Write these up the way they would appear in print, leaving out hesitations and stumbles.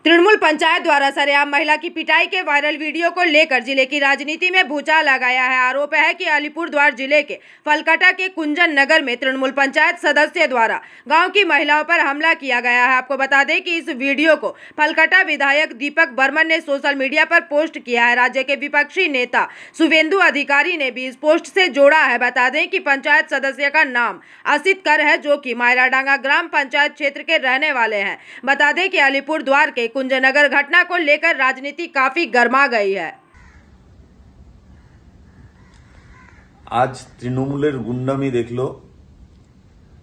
तृणमूल पंचायत द्वारा सरेआम महिला की पिटाई के वायरल वीडियो को लेकर जिले की राजनीति में भूचाल आ गया है। आरोप है कि अलीपुरद्वार जिले के फलकटा के कुंजन नगर में तृणमूल पंचायत सदस्य द्वारा गांव की महिलाओं पर हमला किया गया है। आपको बता दें कि इस वीडियो को फलकटा विधायक दीपक बर्मन ने सोशल मीडिया पर पोस्ट किया है। राज्य के विपक्षी नेता शुभेंदु अधिकारी ने भी इस पोस्ट से जोड़ा है। बता दें कि पंचायत सदस्य का नाम असित कर है, जो कि मायराडांगा ग्राम पंचायत क्षेत्र के रहने वाले हैं। बता दें कि अलीपुरद्वार के कुंजनगर घटना को लेकर राजनीति काफी गर्मा गई है। आज तृणमूलेर गुंडामी देखलो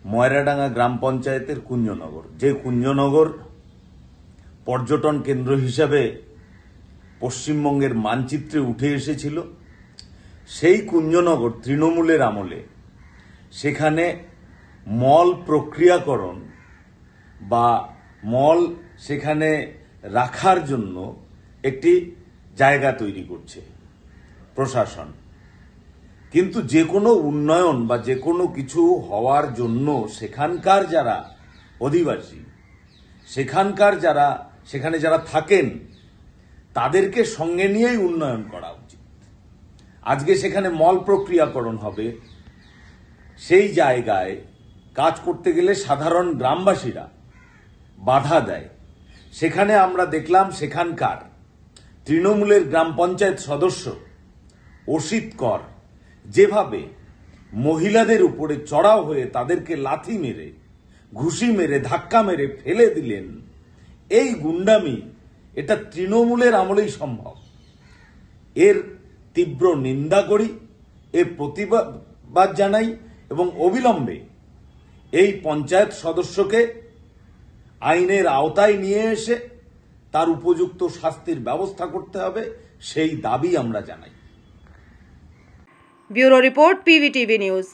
मयराडांगा ग्राम पंचायतेर कुंजनगर, जे कुंजनगर पर्यटन केंद्र हिसाबे पश्चिमबंगेर मानचित्रे उठे एसेछिलो। सेई कुंजनगर तृणमूलेर आमले सेखाने मल प्रक्रियाकरण बा मल सेखाने राखार जन्य एकटी जायगा तैरी करछे प्रशासन। किन्तु जे कोनो उन्नयन बा जे कोनो किछु हওয়ার जन्य सेखानकार जारा अधिबासी सेखानकार जारा सेखाने जारा थाकेन तादेरके संगे नियेई उन्नयन करा उचित। आजके सेखाने मल प्रक्रियाकरण होबे, सेई जायगाय काज करते गेले साधारण ग्रामबासीरा बाधा देয়। সেখানে আমরা দেখলাম সেখানকার তৃণমূলের গ্রাম পঞ্চায়েত সদস্য অসিত কর যেভাবে মহিলাদের উপরে চড়াও হয়ে তাদেরকে লাথি মেরে ঘুষি মেরে ধাক্কা মেরে ফেলে দিলেন, এই গুন্ডামি এটা তৃণমূলের আমলেই সম্ভব। এর তীব্র নিন্দা করি, এর প্রতিবাদ জানাই এবং অবিলম্বে এই পঞ্চায়েত সদস্যকে আইনের আওতায় নিয়ে এসে তার উপযুক্ত শাস্তির ব্যবস্থা করতে হবে, সেই দাবি আমরা জানাই। Bureau report, PVTV news.